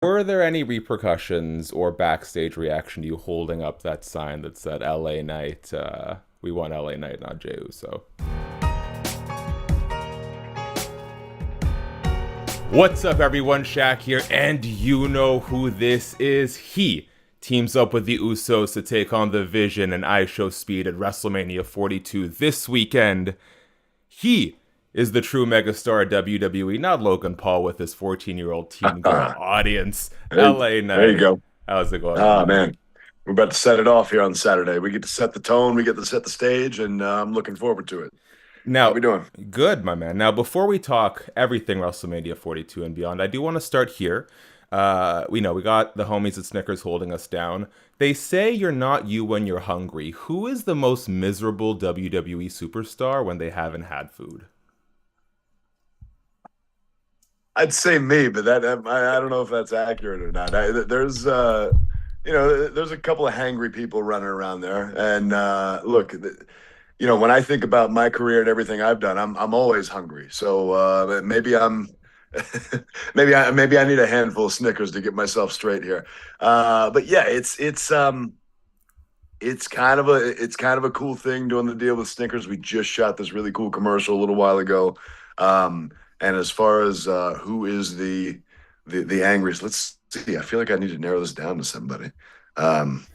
Were there any repercussions or backstage reaction to you holding up that sign that said LA Knight, we want LA Knight, not Jey Uso? What's up, everyone? Shaq here, and you know who this is. He teams up with the Usos to take on the Vision and IShowSpeed at WrestleMania 42 this weekend. He is the true megastar at WWE, not Logan Paul with his 14-year-old teen girl audience. Hey, LA there you Knight. go. How's it going, my Ah, man? man, we're about to set it off here on Saturday. We get to set the tone, we get to set the stage, and I'm looking forward to it. How Now, we doing? good, my man. Now, before we talk everything WrestleMania 42 and beyond, I do want to start here. We know we got the homies at Snickers holding us down. They say you're not you when you're hungry. Who is the most miserable WWE superstar when they haven't had food? I'd say me, but I don't know if that's accurate or not. There's a couple of hangry people running around there, and look, when I think about my career and everything I've done, I'm always hungry. So maybe I'm maybe I need a handful of Snickers to get myself straight here. But yeah, it's kind of a cool thing doing the deal with Snickers. We just shot this really cool commercial a little while ago. And as far as who is the angriest, let's see. I feel like I need to narrow this down to somebody. Um,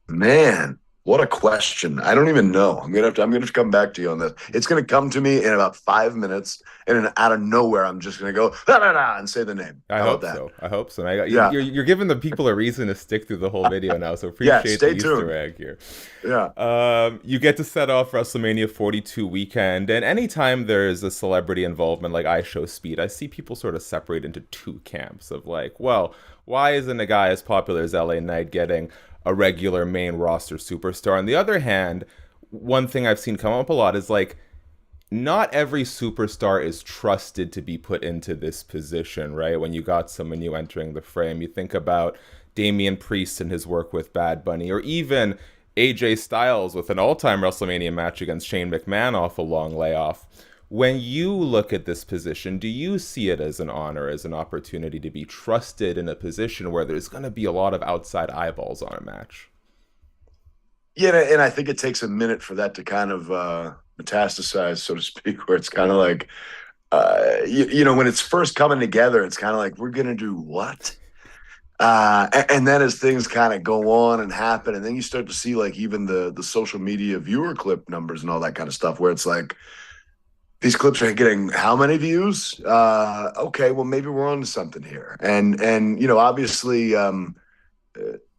Man, what a question. I don't even know. I'm gonna have to come back to you on this. It's gonna come to me in about 5 minutes, and then out of nowhere, I'm just gonna go "La, la, la," and say the name. I How about hope that? so. I hope so. And Yeah. you're giving the people a reason to stick through the whole video now, so Yeah, appreciate the stay Easter tuned. egg here. Yeah. You get to set off WrestleMania 42 weekend, and anytime there's a celebrity involvement like I Show Speed, I see people sort of separate into two camps of like, well, why isn't a guy as popular as LA Knight getting a regular main roster superstar? On the other hand, one thing I've seen come up a lot is like, not every superstar is trusted to be put into this position, right? When you got someone new entering the frame, you think about Damian Priest and his work with Bad Bunny, or even AJ Styles with an all-time WrestleMania match against Shane McMahon off a long layoff. When you look at this position, do you see it as an honor, as an opportunity to be trusted in a position where there's going to be a lot of outside eyeballs on a match? Yeah, and I think it takes a minute for that to kind of metastasize, so to speak, where it's kind of like, when it's first coming together, it's kind of like, we're going to do what? And then as things kind of go on and happen, and then you start to see like even the social media viewer clip numbers and all that kind of stuff, where it's like these clips are getting how many views? Okay, well maybe we're on to something here, and obviously,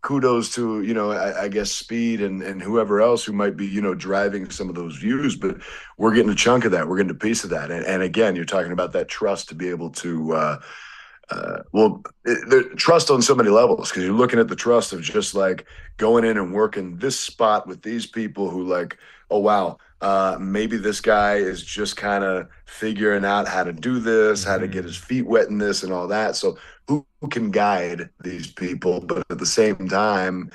kudos to I guess Speed and whoever else who might be driving some of those views, but we're getting a chunk of that, we're getting a piece of that, and again, you're talking about that trust to be able to. The trust on so many levels because you're looking at the trust of just like going in and working this spot with these people who like, oh wow, maybe this guy is just kind of figuring out how to do this, how to get his Mm-hmm. feet wet in this and all that. So who can guide these people, but at the same time,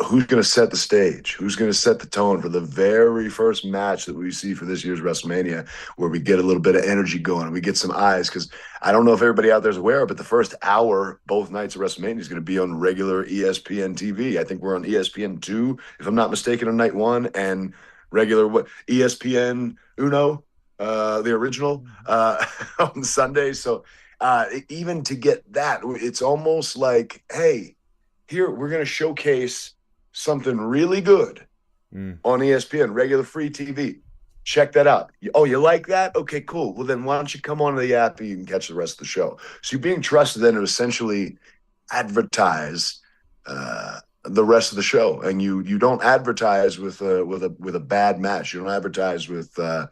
who's going to set the stage? Who's going to set the tone for the very first match that we see for this year's WrestleMania, where we get a little bit of energy going, we get some eyes? Because I don't know if everybody out there is aware, but the first hour, both nights of WrestleMania, is going to be on regular ESPN TV. I think we're on ESPN 2, if I'm not mistaken, on night one, and regular ESPN Uno, the original, on Sunday. So even to get that, it's almost like, hey, here we're going to showcase something really good Mm. on ESPN, regular free TV. Check that out. Oh, you like that? Okay, cool. Well, then why don't you come on to the app and you can catch the rest of the show? So you're being trusted then to essentially advertise the rest of the show, and you don't advertise with a bad match. You don't advertise with a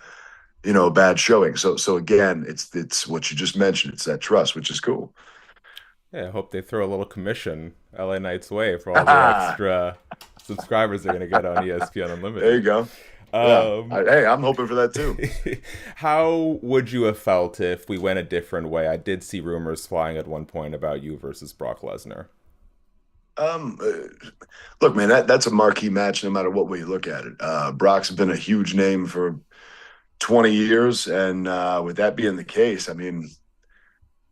bad showing. So again, it's what you just mentioned. It's that trust, which is cool. Yeah, I hope they throw a little commission LA Knight's way for all the extra subscribers they're going to get on ESPN There you Unlimited. go. Yeah. Um, Hey, I'm hoping for that too. how would you have felt if we went a different way? I did see rumors flying at one point about you versus Brock Lesnar. Um, uh, Look, man, that's a marquee match no matter what way you look at it. Brock's been a huge name for 20 years, and with that being the case, I mean,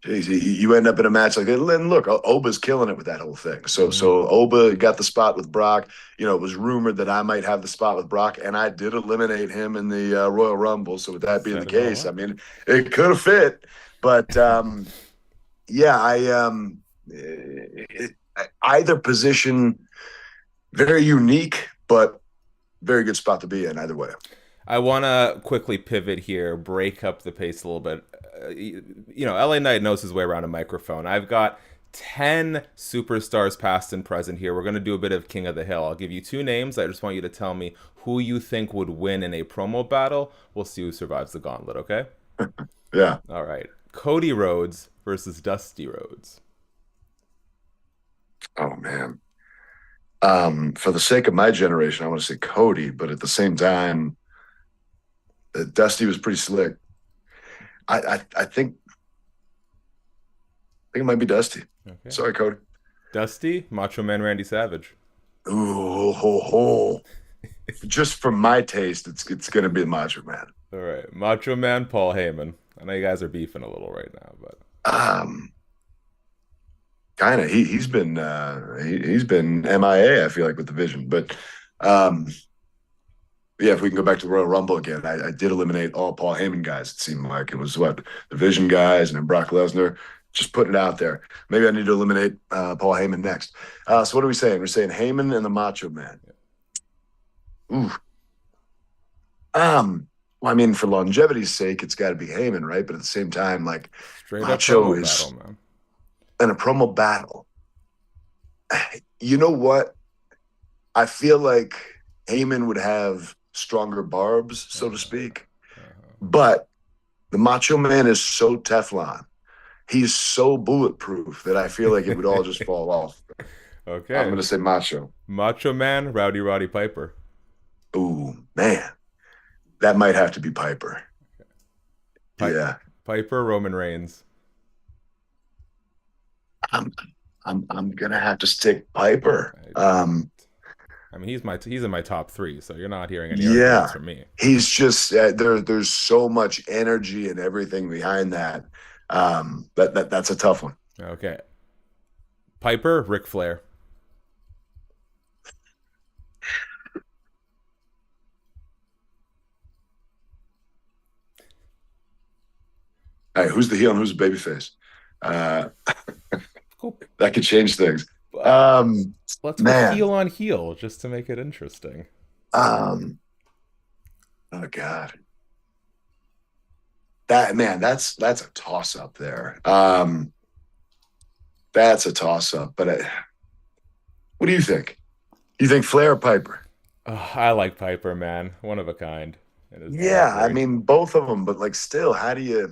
Jeez, you end up in a match like that. And look, Oba's killing it with that whole thing. So Mm-hmm. so Oba got the spot with Brock. It was rumored that I might have the spot with Brock, and I did eliminate him in the Royal Rumble. So with that being the Set it all case, I up. mean, it could have fit. But yeah, either position very unique, but very good spot to be in either way. I want to quickly pivot here, break up the pace a little bit. LA Knight knows his way around a microphone. I've got 10 superstars past and present here. We're going to do a bit of King of the Hill. I'll give you two names. I just want you to tell me who you think would win in a promo battle. We'll see who survives the gauntlet, okay? Yeah. All right. Cody Rhodes versus Dusty Rhodes. Oh man. For the sake of my generation, I want to say Cody, but at the same time, Dusty was pretty slick. I think it might be Dusty. Okay. Sorry, Cody. Dusty, Macho Man Randy Savage. Ooh, ho, ho. Just for my taste, it's gonna be the Macho Man. All right. Macho Man Paul Heyman. I know you guys are beefing a little right now, but Kind of. He's been MIA. I feel like with the Vision, but um, yeah. If we can go back to the Royal Rumble again, I did eliminate all Paul Heyman guys. It seemed like it was what the Vision guys and then Brock Lesnar. Just putting it out there. Maybe I need to eliminate Paul Heyman next. So what are we saying? We're saying Heyman and the Macho Man. Ooh. Well, I mean, for longevity's sake, it's got to be Heyman, right? But at the same time, like straight up Macho promo is battle, man. in a promo battle. You know what? I feel like Heyman would have stronger barbs, so to speak. But the Macho Man is so Teflon. He's so bulletproof that I feel like it would all just fall off. Okay. I'm going to say Macho. Macho Man, Rowdy Roddy Piper. Ooh, man. That might have to be Piper. Yeah. Piper, Roman Reigns. I'm gonna have to stick Piper. I mean, he's in my top three, so you're not hearing any Yeah, arguments from me. he's just there's so much energy and everything behind that. That's a tough one. Okay. Piper, Ric Flair. All right, who's the heel and who's the babyface? Uh, Cool. that could change things. Let's go Man, heel on heel just to make it interesting. um, oh God, that's a toss up there. That's a toss up. But what do you think? You think Flair or Piper? Oh, I like Piper, man. One of a kind. It is Yeah, I delivery. mean both of them, but like still, how do you?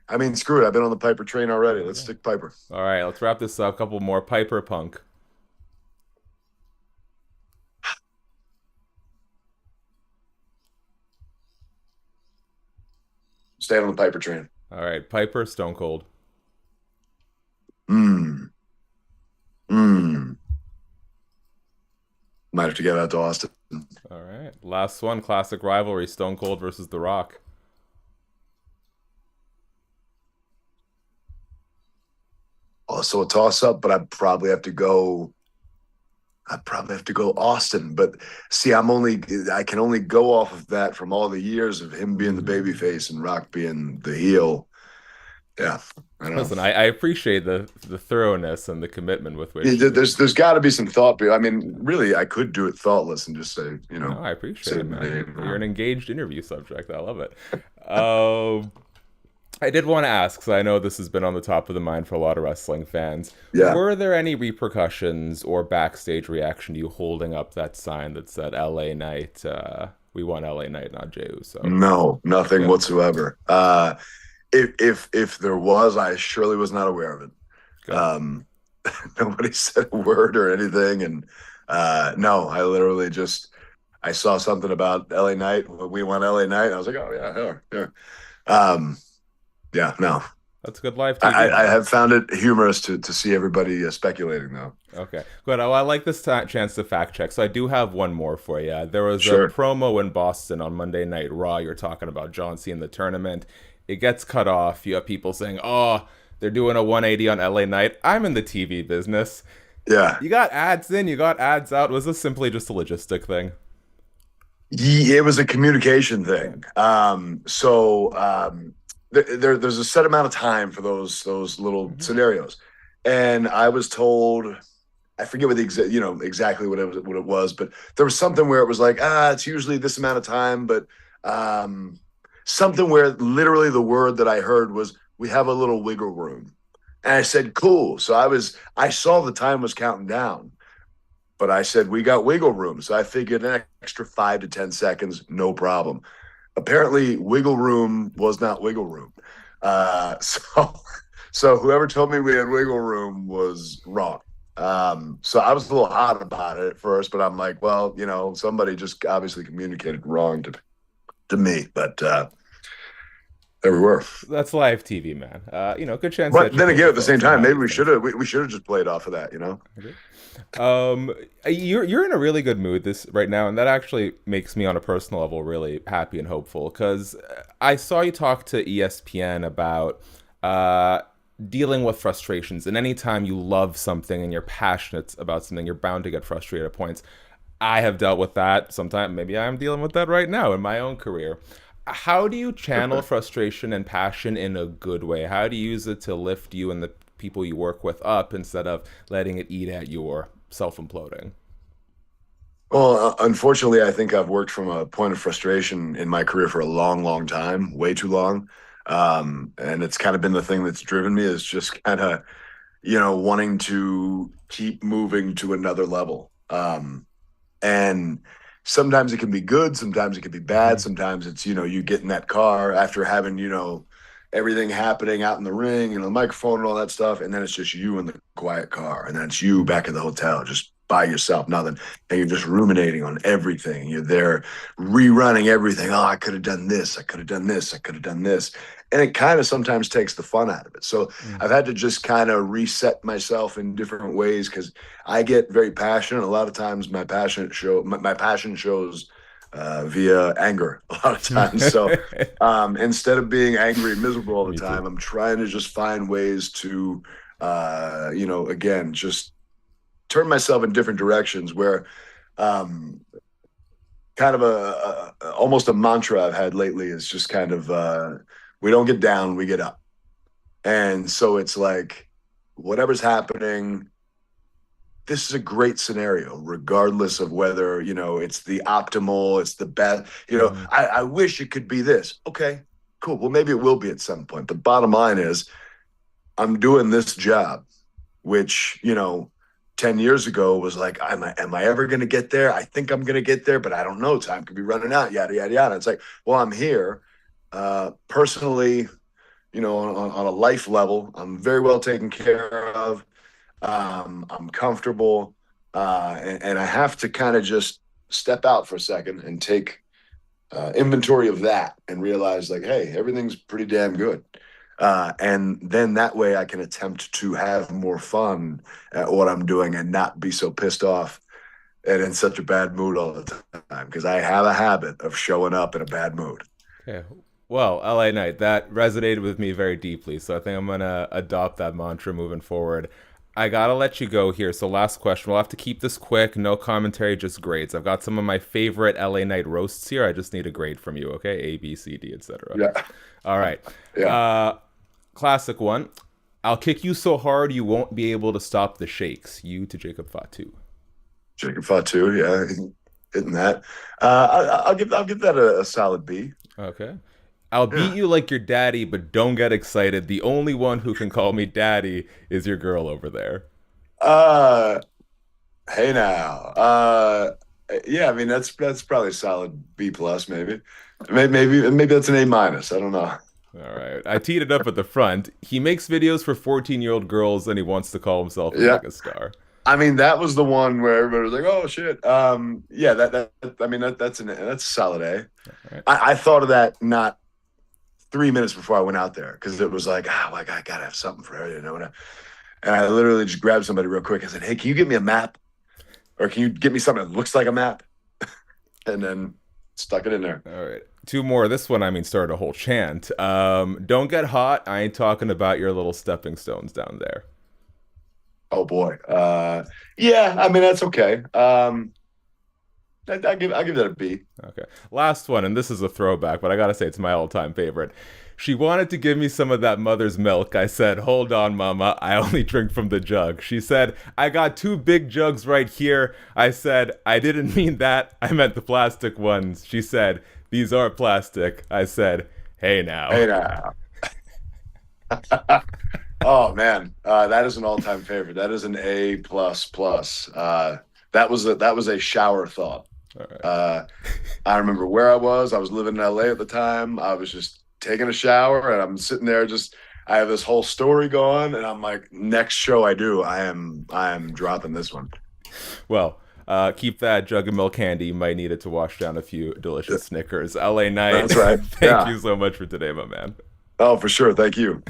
I mean, screw it. I've been on the Piper train already. Let's stick Piper. All right, let's wrap this up. A couple more. Piper, Punk. Stay on the Piper train. All right, Piper, Stone Cold. Hmm. Hmm. Might have to get out to Austin. All right, last one. Classic rivalry: Stone Cold versus The Rock. Also a toss up, but I'd probably have to go Austin. But see, I can only go off of that from all the years of him being the baby face and Rock being the heel. Yeah, I don't Listen, know. I appreciate the thoroughness and the commitment with which. There's got to be some thought. I mean, really, I could do it thoughtless and just say, No, I appreciate say it, the man. name. You're an engaged interview subject. I love it. I did want to ask, because I know this has been on the top of the mind for a lot of wrestling fans. Yeah. Were there any repercussions or backstage reaction to you holding up that sign that said "LA Knight"? We want LA Knight, not Jey Uso. No, nothing Good. whatsoever. If there was, I surely was not aware of it. Good. Nobody said a word or anything, and no, I literally just I saw something about LA Knight. We want LA Knight. I was like, oh yeah, sure, sure. Yeah, no. That's good live TV. I have found it humorous to see everybody speculating though. Okay, good. Oh, I like this chance to fact check. So I do have one more for you. There was Sure. a promo in Boston on Monday Night Raw. You're talking about John Cena in the tournament. It gets cut off. You have people saying, "Oh, They're doing a 180 on LA Knight. I'm in the TV business. Yeah. You got ads in, you got ads out. Was this simply just a logistic thing? It was a communication Yeah. thing. There's a set amount of time for those little Mhm. scenarios, and I was told, I forget what the exactly what it was, but there was something where it was like, it's usually this amount of time, but um, something where literally the word that I heard was, we have a little wiggle room, and I said, cool. So I saw the time was counting down, but I said, we got wiggle room. So I figured an extra 5 to 10 seconds, no problem. Apparently, wiggle room was not wiggle room. Uh, so, so whoever told me we had wiggle room was wrong. So I was a little hot about it at first, but I'm like, well, somebody just obviously communicated wrong to me. But there we were. That's live TV, man. Good chance But that you then told again, your at the same folks. I know time, how maybe these things go. we should have just played off of that. Okay. You're in a really good mood this right now, and that actually makes me on a personal level really happy and hopeful because I saw you talk to ESPN about uh, dealing with frustrations, and anytime you love something and you're passionate about something, you're bound to get frustrated at points. I have dealt with that. Sometimes maybe I'm dealing with that right now in my own career. How do you channel frustration and passion in a good way? How do you use it to lift you and the people you work with up instead of letting it eat at your self imploding? Well, unfortunately, I think I've worked from a point of frustration in my career for a long, long time, way too long. And it's kind of been the thing that's driven me is just kind of, wanting to keep moving to another level. And sometimes it can be good, sometimes it can be bad, Mm-hmm. sometimes it's, you get in that car after having, everything happening out in the ring and the microphone and all that stuff, and then it's just you in the quiet car, and then it's you back at the hotel, just by yourself, nothing, and you're just ruminating on everything. You're there rerunning everything. Oh, I could have done this, I could have done this, I could have done this. And it kind of sometimes takes the fun out of it. So Mm. I've had to just kind of reset myself in different ways because I get very passionate. A lot of times my passion shows via anger a lot of times. So instead of being angry and miserable all the Me too. time, I'm trying to just find ways to, again, just turn myself in different directions where um, kind of almost a mantra I've had lately is just kind of, we don't get down, we get up. And so it's like, whatever's happening, this is a great scenario, regardless of whether, it's the optimal, it's the best. Mm-hmm. I wish it could be this. Okay, cool. Well, maybe it will be at some point. The bottom line is I'm doing this job, which, 10 years ago was like, am I ever going to get there? I think I'm going to get there, but I don't know. Time could be running out, yada, yada, yada. It's like, well, I'm here. Personally, on a life level, I'm very well taken care of. I'm comfortable, and I have to kind of just step out for a second and take inventory of that and realize, like, hey, everything's pretty damn good. And then that way I can attempt to have more fun at what I'm doing and not be so pissed off and in such a bad mood all the time because I have a habit of showing up in a bad mood. Okay. Well, LA Knight, that resonated with me very deeply. So I think I'm gonna adopt that mantra moving forward. I gotta let you go here. So last question. We'll have to keep this quick. No commentary, just grades. I've got some of my favorite LA Knight roasts here. I just need a grade from you. Okay, A, B, C, D, etc. Yeah, All right. yeah. Uh, Classic one. I'll kick you so hard you won't be able to stop the shakes. You to Jacob Fatu. Chicken fatu, yeah, hitting that. I'll give that a solid B. Okay. I'll beat Yeah. you like your daddy, but don't get excited. The only one who can call me daddy is your girl over there. Uh, Hey now. Yeah, I mean that's probably a solid B plus, maybe. Maybe that's an A minus. I don't know. All right. I teed it up at the front. He makes videos for 14-year-old girls and he wants to call himself a Yeah. megastar. I mean, that was the one where everybody was like, "Oh shit." Yeah, I mean that's a solid A. All right. I thought of that not 3 minutes before I went out there because it was like, like I gotta have something for her, And I literally just grabbed somebody real quick. I said, "Hey, can you give me a map, or can you get me something that looks like a map?" And then Stuck it in there. All right. Two more. This one, I mean, started a whole chant. Don't get hot. I ain't talking about your little stepping stones down there. Oh boy. Yeah, I mean that's okay. I'll give that a B. Okay. Last one, and this is a throwback, but I gotta say it's my all-time favorite. She wanted to give me some of that mother's milk. I said, hold on, mama. I only drink from the jug. She said, I got two big jugs right here. I said, I didn't mean that. I meant the plastic ones. She said, these are plastic. I said, hey now. Hey now. Oh man, that is an all-time favorite. That is an A plus plus. That was a shower thought. All right. I remember where I was. I was living in LA at the time. I was just taking a shower, and I'm sitting there. I have this whole story going, and I'm like, next show I do, I am dropping this one. Well, keep that jug of milk handy. You might need it to wash down a few delicious Snickers. LA Knight. That's right. Thank you so much for today, my man. Oh, for sure. Thank you.